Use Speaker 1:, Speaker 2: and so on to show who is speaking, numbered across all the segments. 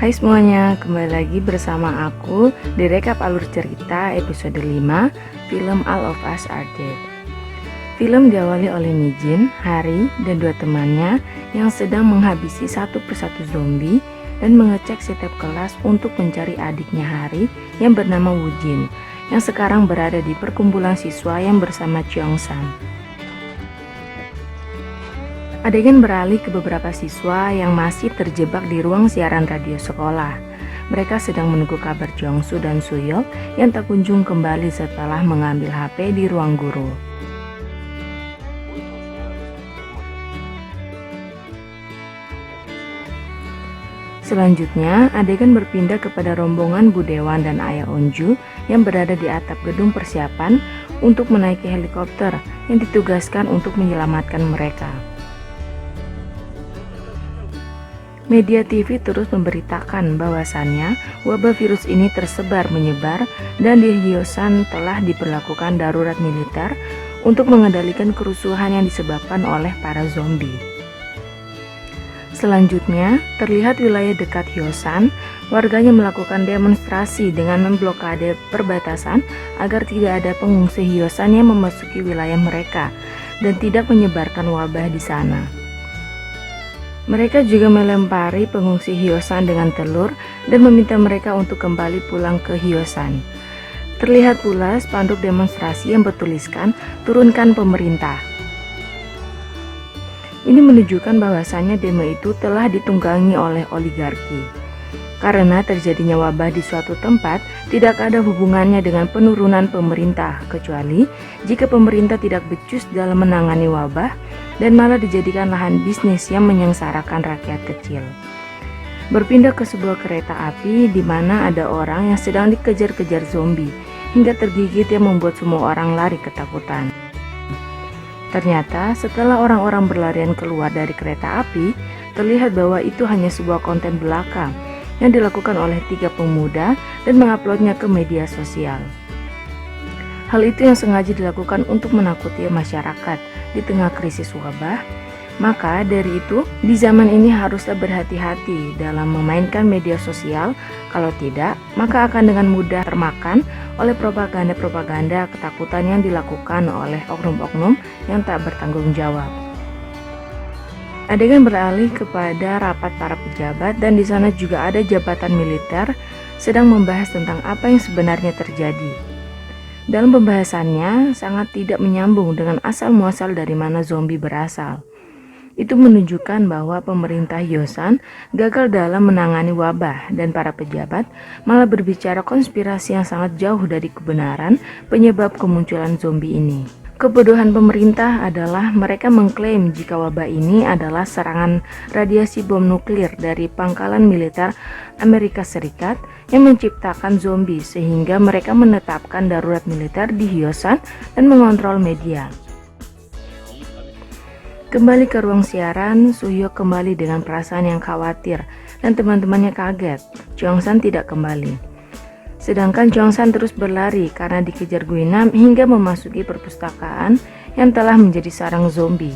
Speaker 1: Hai semuanya, kembali lagi bersama aku di Rekap Alur Cerita episode 5, film All of Us Are Dead. Film diawali oleh Mijin, Hari, dan dua temannya yang sedang menghabisi satu persatu zombie dan mengecek setiap kelas untuk mencari adiknya Hari yang bernama Woo-jin, yang sekarang berada di perkumpulan siswa yang bersama Cheong-san. Adegan beralih ke beberapa siswa yang masih terjebak di ruang siaran radio sekolah. Mereka sedang menunggu kabar Jongsu dan Suyok yang tak kunjung kembali setelah mengambil HP di ruang guru. Selanjutnya, adegan berpindah kepada rombongan Budewan dan Ayah Onju yang berada di atap gedung persiapan untuk menaiki helikopter yang ditugaskan untuk menyelamatkan mereka. Media TV terus memberitakan bahwasannya wabah virus ini tersebar menyebar dan di Hyosan telah diberlakukan darurat militer untuk mengendalikan kerusuhan yang disebabkan oleh para zombie. Selanjutnya, terlihat wilayah dekat Hyosan, warganya melakukan demonstrasi dengan memblokade perbatasan agar tidak ada pengungsi Hyosan yang memasuki wilayah mereka dan tidak menyebarkan wabah di sana. Mereka juga melempari pengungsi Hyosan dengan telur dan meminta mereka untuk kembali pulang ke Hyosan. Terlihat pula spanduk demonstrasi yang bertuliskan "Turunkan pemerintah". Ini menunjukkan bahwasannya demo itu telah ditunggangi oleh oligarki. Karena terjadinya wabah di suatu tempat tidak ada hubungannya dengan penurunan pemerintah, kecuali jika pemerintah tidak becus dalam menangani wabah dan malah dijadikan lahan bisnis yang menyengsarakan rakyat kecil. Berpindah ke sebuah kereta api di mana ada orang yang sedang dikejar-kejar zombie hingga tergigit yang membuat semua orang lari ketakutan. Ternyata setelah orang-orang berlarian keluar dari kereta api, terlihat bahwa itu hanya sebuah konten belaka yang dilakukan oleh 3 pemuda dan menguploadnya ke media sosial. Hal itu yang sengaja dilakukan untuk menakuti masyarakat di tengah krisis wabah. Maka dari itu, di zaman ini haruslah berhati-hati dalam memainkan media sosial. Kalau tidak, maka akan dengan mudah termakan oleh propaganda-propaganda ketakutan yang dilakukan oleh oknum-oknum yang tak bertanggung jawab. Adegan beralih kepada rapat para pejabat dan di sana juga ada jabatan militer sedang membahas tentang apa yang sebenarnya terjadi. Dalam pembahasannya sangat tidak menyambung dengan asal-muasal dari mana zombie berasal. Itu menunjukkan bahwa pemerintah Hyosan gagal dalam menangani wabah dan para pejabat malah berbicara konspirasi yang sangat jauh dari kebenaran penyebab kemunculan zombie ini. Kebodohan pemerintah adalah mereka mengklaim jika wabah ini adalah serangan radiasi bom nuklir dari pangkalan militer Amerika Serikat yang menciptakan zombie sehingga mereka menetapkan darurat militer di Hyosan dan mengontrol media. Kembali ke ruang siaran, Suyok kembali dengan perasaan yang khawatir dan teman-temannya kaget. Cheong-san tidak kembali. Sedangkan Cheong-san terus berlari karena dikejar Guinam hingga memasuki perpustakaan yang telah menjadi sarang zombie.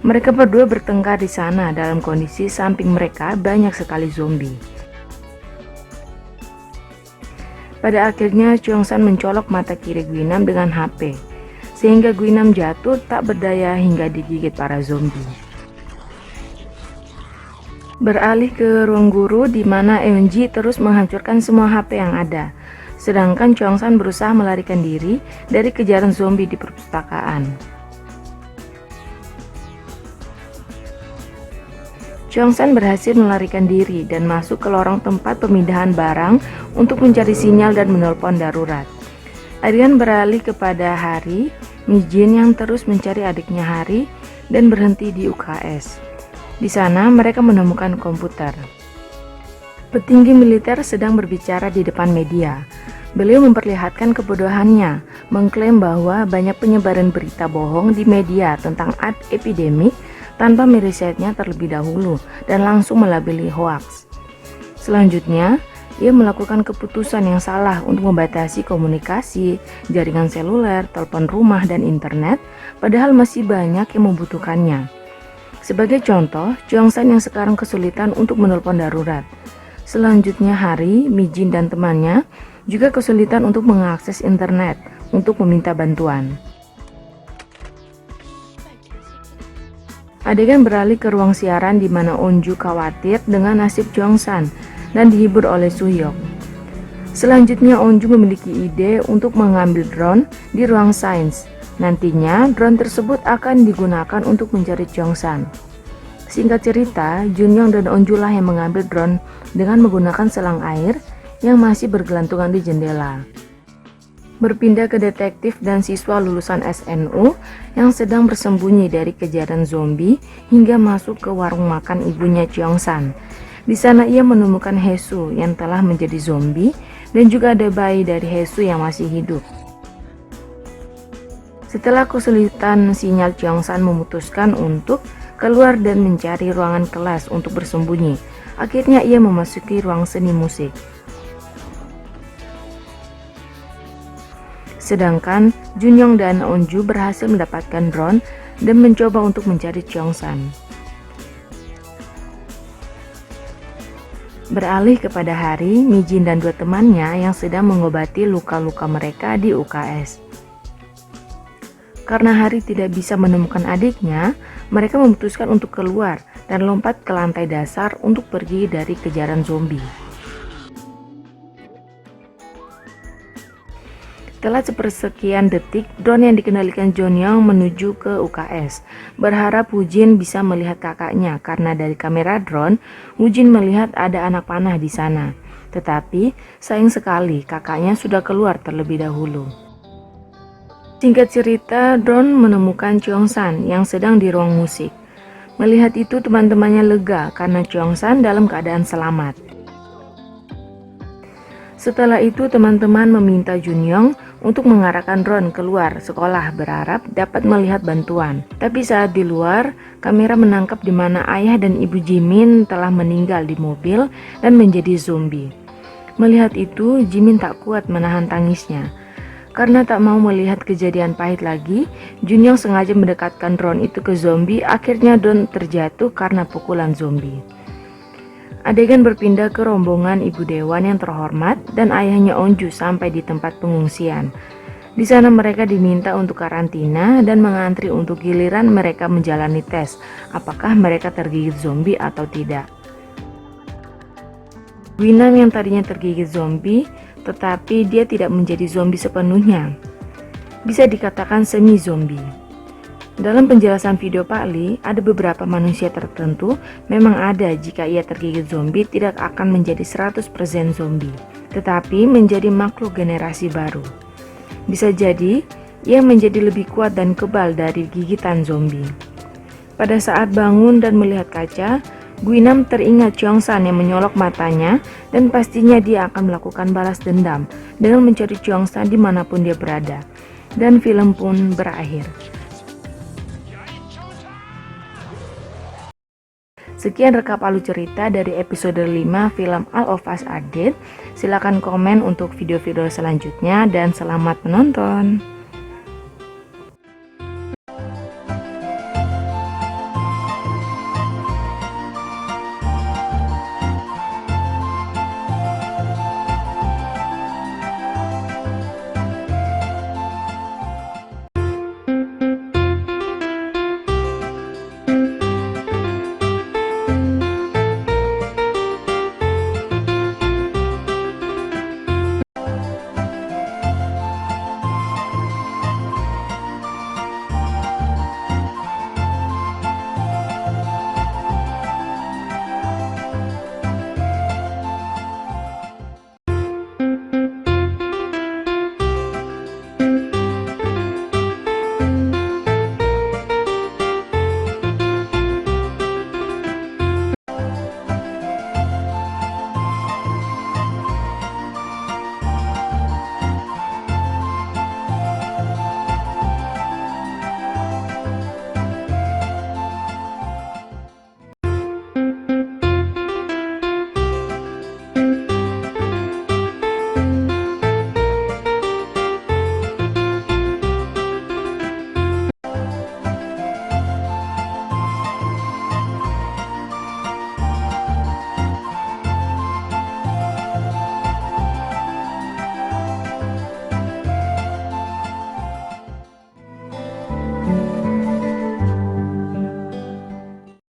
Speaker 1: Mereka berdua bertengkar di sana dalam kondisi samping mereka banyak sekali zombie. Pada akhirnya Cheong-san mencolok mata kiri Guinam dengan HP, sehingga Guinam jatuh tak berdaya hingga digigit para zombie. Beralih ke ruang guru di mana Eunji terus menghancurkan semua HP yang ada, sedangkan Cheong-san berusaha melarikan diri dari kejaran zombie di perpustakaan. Cheong-san berhasil melarikan diri dan masuk ke lorong tempat pemindahan barang untuk mencari sinyal dan menelpon darurat. Adegan beralih kepada Hari, Mijin yang terus mencari adiknya Hari dan berhenti di UKS. Di sana mereka menemukan komputer. Petinggi militer sedang berbicara di depan media. Beliau memperlihatkan kebodohannya, mengklaim bahwa banyak penyebaran berita bohong di media tentang epidemik tanpa merisetnya terlebih dahulu dan langsung melabeli hoaks. Selanjutnya, ia melakukan keputusan yang salah untuk membatasi komunikasi, jaringan seluler, telepon rumah, dan internet, padahal masih banyak yang membutuhkannya. Sebagai contoh, Cheong-san yang sekarang kesulitan untuk menelpon darurat. Selanjutnya hari, Mijin dan temannya juga kesulitan untuk mengakses internet untuk meminta bantuan. Adegan beralih ke ruang siaran di mana Onju khawatir dengan nasib Jongsan dan dihibur oleh Suhyok. Selanjutnya Onju memiliki ide untuk mengambil drone di ruang sains. Nantinya drone tersebut akan digunakan untuk mencari Jongsan. Singkat cerita, Junyoung dan Onju lah yang mengambil drone dengan menggunakan selang air yang masih bergelantungan di jendela. Berpindah ke detektif dan siswa lulusan SNU yang sedang bersembunyi dari kejaran zombie hingga masuk ke warung makan ibunya Jongsan. Di sana ia menemukan Haesu yang telah menjadi zombie dan juga ada bayi dari Haesu yang masih hidup. Setelah kesulitan, sinyal Jongsan memutuskan untuk keluar dan mencari ruangan kelas untuk bersembunyi. Akhirnya ia memasuki ruang seni musik. Sedangkan Junyoung dan Onju berhasil mendapatkan drone dan mencoba untuk mencari Jongsan. Beralih kepada hari, Mijin dan dua temannya yang sedang mengobati luka-luka mereka di UKS. Karena Hari tidak bisa menemukan adiknya, mereka memutuskan untuk keluar dan lompat ke lantai dasar untuk pergi dari kejaran zombie. Setelah sepersekian detik, drone yang dikendalikan Junyoung menuju ke UKS. Berharap Woojin bisa melihat kakaknya karena dari kamera drone, Woojin melihat ada anak panah di sana. Tetapi, sayang sekali kakaknya sudah keluar terlebih dahulu. Singkat cerita, drone menemukan Jongsan yang sedang di ruang musik. Melihat itu teman-temannya lega karena Jongsan dalam keadaan selamat. Setelah itu teman-teman meminta Junyoung untuk mengarahkan drone keluar sekolah berharap dapat melihat bantuan. Tapi saat di luar, kamera menangkap di mana ayah dan ibu Jimin telah meninggal di mobil dan menjadi zombie. Melihat itu, Jimin tak kuat menahan tangisnya. Karena tak mau melihat kejadian pahit lagi, Junyoung sengaja mendekatkan drone itu ke zombie, akhirnya drone terjatuh karena pukulan zombie. Adegan berpindah ke rombongan ibu dewan yang terhormat dan ayahnya Onju sampai di tempat pengungsian. Di sana mereka diminta untuk karantina dan mengantri untuk giliran mereka menjalani tes apakah mereka tergigit zombie atau tidak. Winam yang tadinya tergigit zombie, tetapi dia tidak menjadi zombie sepenuhnya. Bisa dikatakan semi zombie. Dalam penjelasan video Pak Lee, ada beberapa manusia tertentu memang ada jika ia tergigit zombie tidak akan menjadi 100% zombie, tetapi menjadi makhluk generasi baru. Bisa jadi, ia menjadi lebih kuat dan kebal dari gigitan zombie. Pada saat bangun dan melihat kaca, Guinam teringat Jongsan yang menyolok matanya dan pastinya dia akan melakukan balas dendam dengan mencari Jongsan dimanapun dia berada. Dan film pun berakhir. Sekian rekap alur cerita dari episode 5 film All of Us Are Dead. Silakan komen untuk video-video selanjutnya dan selamat menonton.